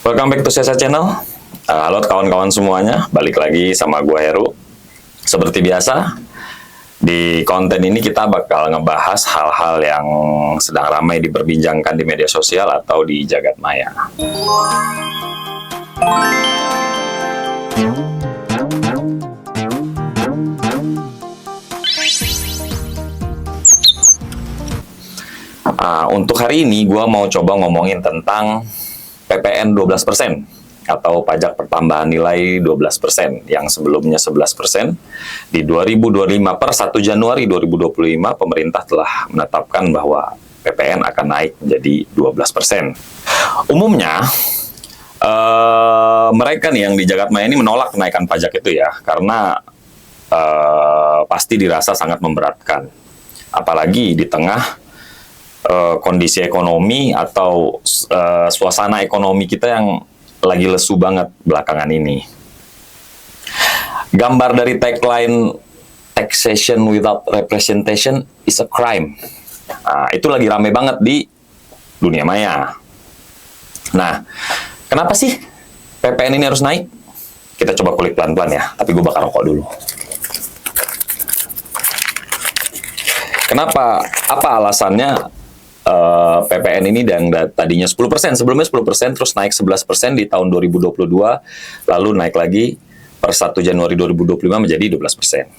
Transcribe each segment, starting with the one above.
Welcome back to Sesa Channel. Halo kawan-kawan semuanya, balik lagi sama gue Heru. Seperti biasa, di konten ini kita bakal ngebahas hal-hal yang sedang ramai diperbincangkan di media sosial atau di jagat maya. Untuk hari ini gue mau coba ngomongin tentang PPN 12% atau pajak pertambahan nilai 12% yang sebelumnya 11%. Di 2025 per 1 Januari 2025 pemerintah telah menetapkan bahwa PPN akan naik menjadi 12%. Umumnya mereka nih yang di jagat maya ini menolak kenaikan pajak itu ya, karena pasti dirasa sangat memberatkan. Apalagi di tengah kondisi ekonomi atau suasana ekonomi kita yang lagi lesu banget belakangan ini. Gambar dari tagline "Taxation without representation is a crime". Itu lagi rame banget di dunia maya. Nah, kenapa sih PPN ini harus naik? Kita coba kulik pelan-pelan ya, tapi gue bakal rokok dulu. Kenapa? Apa alasannya PPN ini dan tadinya 10%, sebelumnya 10%, terus naik 11% di tahun 2022, lalu naik lagi per 1 Januari 2025 menjadi 12%.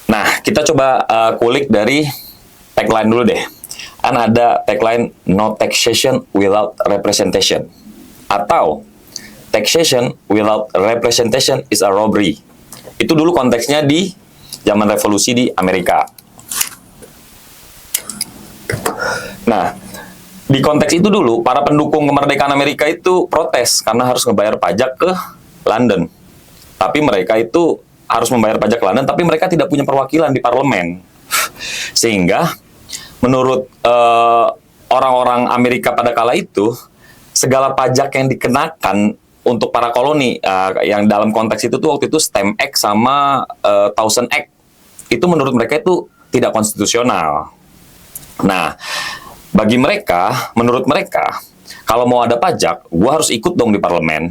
Nah, kita coba kulik dari tagline dulu deh. Kan ada tagline "No taxation without representation" atau "Taxation without representation is a robbery". Itu dulu konteksnya di zaman revolusi di Amerika. Nah, di konteks itu dulu, para pendukung kemerdekaan Amerika itu protes karena harus ngebayar pajak ke London. Tapi mereka itu harus membayar pajak ke London, tapi mereka tidak punya perwakilan di parlemen. Sehingga, menurut orang-orang Amerika pada kala itu, segala pajak yang dikenakan untuk para koloni, yang dalam konteks itu tuh waktu itu Stamp Act sama Thousand Act, itu menurut mereka itu tidak konstitusional. Nah, bagi mereka, menurut mereka, kalau mau ada pajak, gue harus ikut dong di parlemen.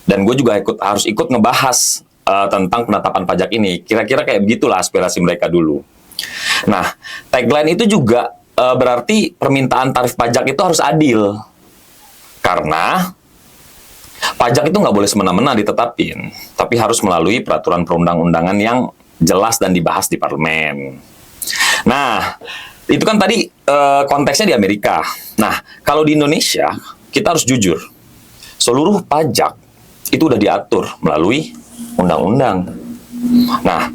Dan gue juga harus ikut ngebahas tentang penetapan pajak ini. Kira-kira kayak begitulah aspirasi mereka dulu. Nah, tagline itu juga berarti permintaan tarif pajak itu harus adil. Karena pajak itu nggak boleh semena-mena ditetapin, tapi harus melalui peraturan perundang-undangan yang jelas dan dibahas di parlemen. Nah, itu kan tadi konteksnya di Amerika. Nah, kalau di Indonesia, kita harus jujur. Seluruh pajak itu udah diatur melalui undang-undang. Nah,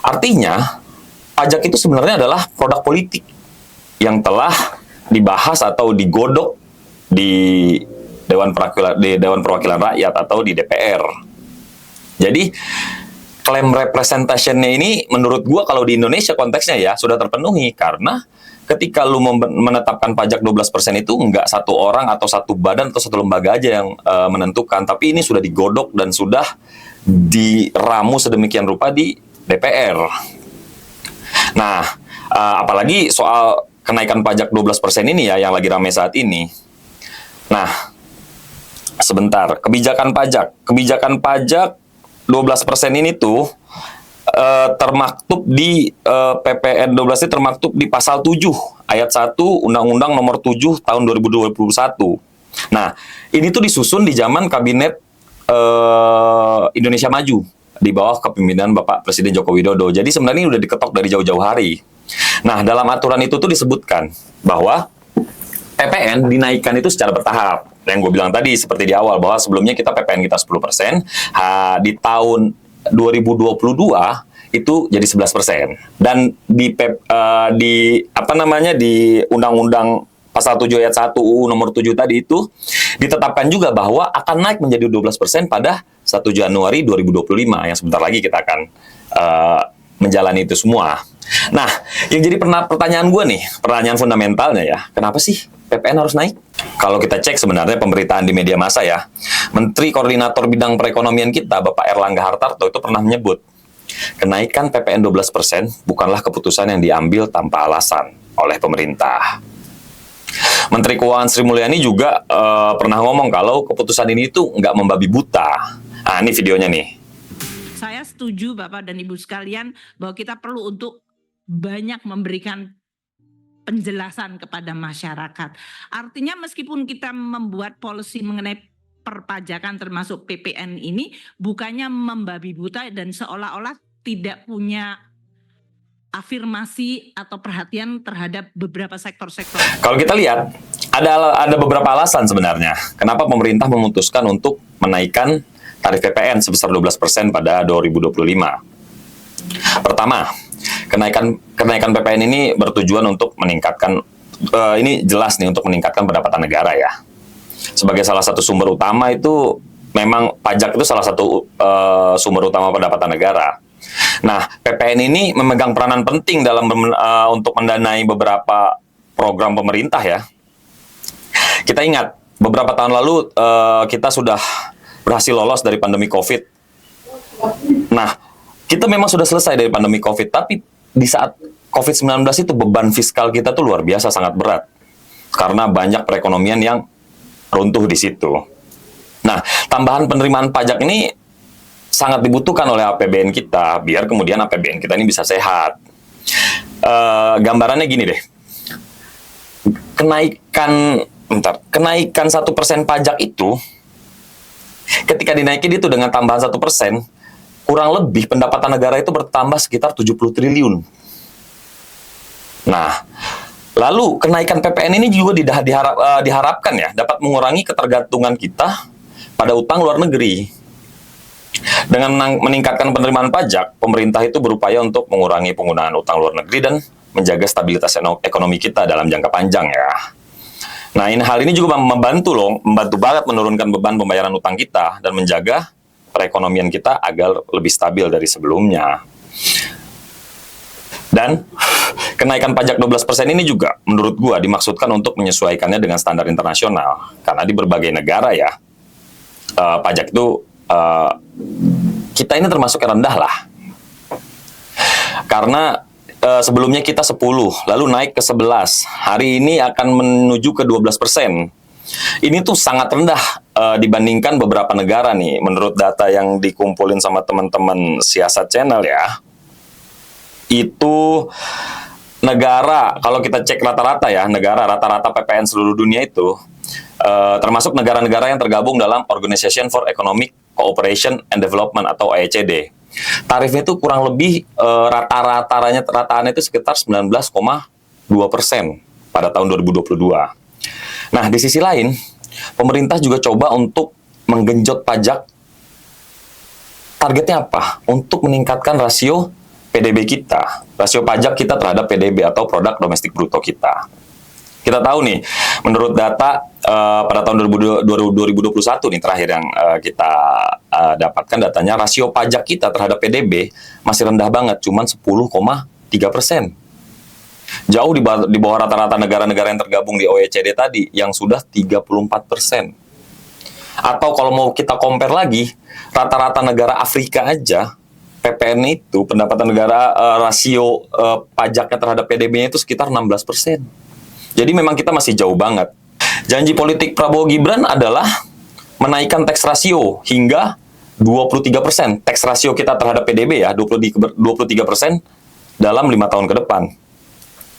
artinya pajak itu sebenarnya adalah produk politik yang telah dibahas atau digodok di Dewan Perwakilan Rakyat atau di DPR. Jadi, klaim representation-nya ini menurut gua kalau di Indonesia konteksnya ya sudah terpenuhi, karena ketika lu menetapkan pajak 12% itu nggak satu orang atau satu badan atau satu lembaga aja yang menentukan, tapi ini sudah digodok dan sudah diramu sedemikian rupa di DPR. Nah, apalagi soal kenaikan pajak 12% ini ya yang lagi ramai saat ini. Nah, sebentar, kebijakan pajak 12% ini tuh termaktub di PPN 12 ini termaktub di pasal 7 ayat 1 Undang-Undang Nomor 7 tahun 2021. Nah, ini tuh disusun di zaman Kabinet Indonesia Maju di bawah kepemimpinan Bapak Presiden Joko Widodo. Jadi sebenarnya ini udah diketok dari jauh-jauh hari. Nah, dalam aturan itu tuh disebutkan bahwa PPN dinaikkan itu secara bertahap. Yang gue bilang tadi seperti di awal bahwa sebelumnya kita PPN kita 10%, di tahun 2022 itu jadi 11%. Dan di Undang-Undang Pasal 7 ayat 1 UU nomor 7 tadi itu ditetapkan juga bahwa akan naik menjadi 12% pada 1 Januari 2025 yang sebentar lagi kita akan menjalani itu semua. Nah, yang jadi pertanyaan gue nih, pertanyaan fundamentalnya ya, kenapa sih PPN harus naik? Kalau kita cek sebenarnya pemberitaan di media massa ya, Menteri Koordinator Bidang Perekonomian kita, Bapak Erlangga Hartarto itu pernah menyebut, kenaikan PPN 12% bukanlah keputusan yang diambil tanpa alasan oleh pemerintah. Menteri Keuangan Sri Mulyani juga pernah ngomong kalau keputusan ini tuh nggak membabi buta. Nah, ini videonya nih. Saya setuju Bapak dan Ibu sekalian bahwa kita perlu untuk banyak memberikan penjelasan kepada masyarakat. Artinya meskipun kita membuat policy mengenai perpajakan termasuk PPN ini bukannya membabi buta dan seolah-olah tidak punya afirmasi atau perhatian terhadap beberapa sektor-sektor. Kalau kita lihat ada beberapa alasan sebenarnya kenapa pemerintah memutuskan untuk menaikkan tarif PPN sebesar 12% pada 2025. Pertama, kenaikan PPN ini bertujuan untuk meningkatkan ini jelas nih untuk meningkatkan pendapatan negara ya. Sebagai salah satu sumber utama itu memang pajak itu salah satu sumber utama pendapatan negara. Nah, PPN ini memegang peranan penting dalam untuk mendanai beberapa program pemerintah ya. Kita ingat beberapa tahun lalu kita sudah berhasil lolos dari pandemi COVID. Nah, kita memang sudah selesai dari pandemi COVID, tapi di saat COVID-19 itu beban fiskal kita tuh luar biasa sangat berat. Karena banyak perekonomian yang runtuh di situ. Nah, tambahan penerimaan pajak ini sangat dibutuhkan oleh APBN kita, biar kemudian APBN kita ini bisa sehat. Gambarannya gini deh, kenaikan 1% pajak itu, ketika dinaikin itu dengan tambahan 1%, kurang lebih pendapatan negara itu bertambah sekitar 70 triliun. Nah, lalu kenaikan PPN ini juga diharapkan ya dapat mengurangi ketergantungan kita pada utang luar negeri. Dengan meningkatkan penerimaan pajak, pemerintah itu berupaya untuk mengurangi penggunaan utang luar negeri dan menjaga stabilitas ekonomi kita dalam jangka panjang ya. Nah, hal ini juga membantu banget menurunkan beban pembayaran utang kita dan menjaga perekonomian kita agar lebih stabil dari sebelumnya. Dan kenaikan pajak 12% ini juga menurut gua dimaksudkan untuk menyesuaikannya dengan standar internasional. Karena di berbagai negara ya, pajak itu kita ini termasuk yang rendah lah. Karena sebelumnya kita 10, lalu naik ke 11. Hari ini akan menuju ke 12%. Ini tuh sangat rendah dibandingkan beberapa negara nih. Menurut data yang dikumpulin sama teman-teman Siasat Channel ya, itu negara, kalau kita cek rata-rata ya, rata-rata PPN seluruh dunia itu, termasuk negara-negara yang tergabung dalam Organization for Economic Cooperation and Development atau OECD. Tarifnya itu kurang lebih rataannya itu sekitar 19,2% pada tahun 2022. Nah, di sisi lain, pemerintah juga coba untuk menggenjot pajak. Targetnya apa? Untuk meningkatkan rasio PDB kita, rasio pajak kita terhadap PDB atau produk domestik bruto kita. Kita tahu nih, menurut data pada tahun 2021 nih terakhir yang kita dapatkan datanya, rasio pajak kita terhadap PDB masih rendah banget, cuma 10,3%. Jauh di bawah rata-rata negara-negara yang tergabung di OECD tadi, yang sudah 34%. Atau kalau mau kita compare lagi, rata-rata negara Afrika aja, PPN itu, pendapatan negara rasio pajaknya terhadap PDB-nya itu sekitar 16%. Jadi memang kita masih jauh banget. Janji politik Prabowo Gibran adalah menaikkan tax ratio hingga 23%. Tax ratio kita terhadap PDB ya, 23% dalam 5 tahun ke depan.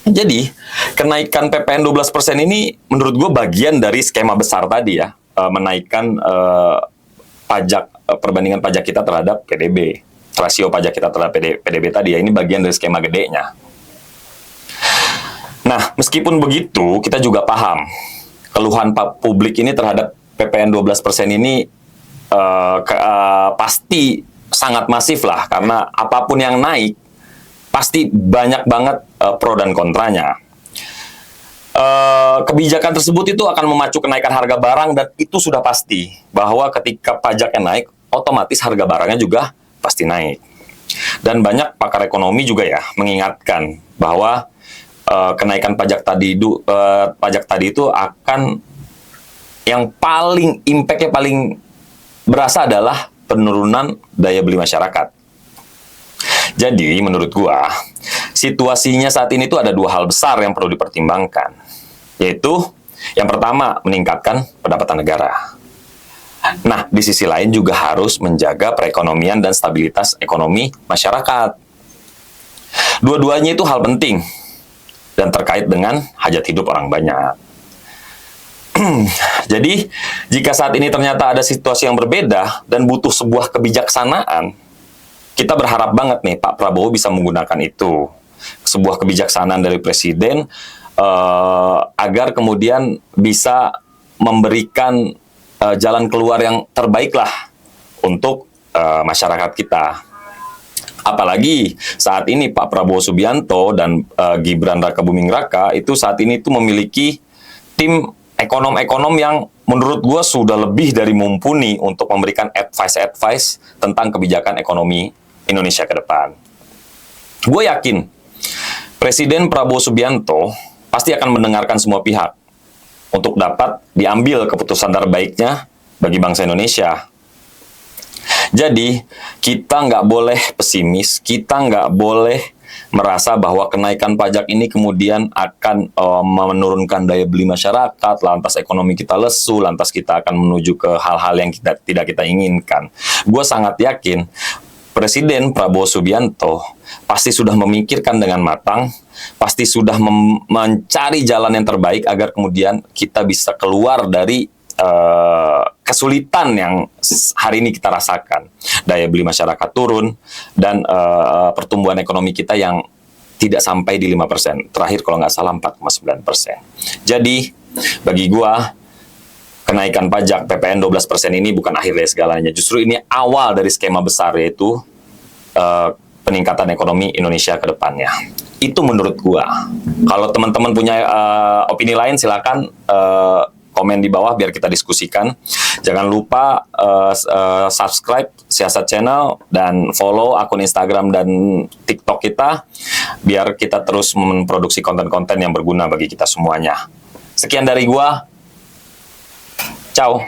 Jadi, kenaikan PPN 12% ini menurut gue bagian dari skema besar tadi ya, menaikkan perbandingan pajak kita terhadap PDB. Rasio pajak kita terhadap PDB tadi ya, ini bagian dari skema gedenya. Nah, meskipun begitu, kita juga paham keluhan publik ini terhadap PPN 12% ini pasti sangat masif lah, karena apapun yang naik, pasti banyak banget pro dan kontranya. Kebijakan tersebut itu akan memacu kenaikan harga barang, dan itu sudah pasti bahwa ketika pajaknya naik, otomatis harga barangnya juga pasti naik. Dan banyak pakar ekonomi juga ya mengingatkan bahwa kenaikan pajak tadi itu akan yang paling impact-nya paling berasa adalah penurunan daya beli masyarakat. Jadi menurut gua situasinya saat ini tuh ada dua hal besar yang perlu dipertimbangkan. Yaitu yang pertama, meningkatkan pendapatan negara. Nah, di sisi lain juga harus menjaga perekonomian dan stabilitas ekonomi masyarakat. Dua-duanya itu hal penting dan terkait dengan hajat hidup orang banyak. Jadi, jika saat ini ternyata ada situasi yang berbeda dan butuh sebuah kebijaksanaan, kita berharap banget nih Pak Prabowo bisa menggunakan itu. Sebuah kebijaksanaan dari Presiden agar kemudian bisa memberikan jalan keluar yang terbaik lah untuk masyarakat kita. Apalagi saat ini Pak Prabowo Subianto dan Gibran Rakabuming Raka itu saat ini tuh memiliki tim ekonom-ekonom yang menurut gue sudah lebih dari mumpuni untuk memberikan advice tentang kebijakan ekonomi Indonesia ke depan. Gue yakin Presiden Prabowo Subianto pasti akan mendengarkan semua pihak untuk dapat diambil keputusan terbaiknya bagi bangsa Indonesia. Jadi, kita nggak boleh pesimis, kita nggak boleh merasa bahwa kenaikan pajak ini kemudian akan menurunkan daya beli masyarakat, lantas ekonomi kita lesu, lantas kita akan menuju ke hal-hal yang tidak kita inginkan. Gue sangat yakin Presiden Prabowo Subianto pasti sudah memikirkan dengan matang, pasti sudah mencari jalan yang terbaik agar kemudian kita bisa keluar dari kesulitan yang hari ini kita rasakan. Daya beli masyarakat turun dan pertumbuhan ekonomi kita yang tidak sampai di 5%. Terakhir kalau nggak salah 4,9%. Jadi bagi gua kenaikan pajak PPN 12% ini bukan akhir dari segalanya. Justru ini awal dari skema besar, yaitu peningkatan ekonomi Indonesia ke depannya. Itu menurut gua. Kalau teman-teman punya opini lain silakan komen di bawah biar kita diskusikan. Jangan lupa subscribe Siasat Channel dan follow akun Instagram dan TikTok kita biar kita terus memproduksi konten-konten yang berguna bagi kita semuanya. Sekian dari gua. Ciao.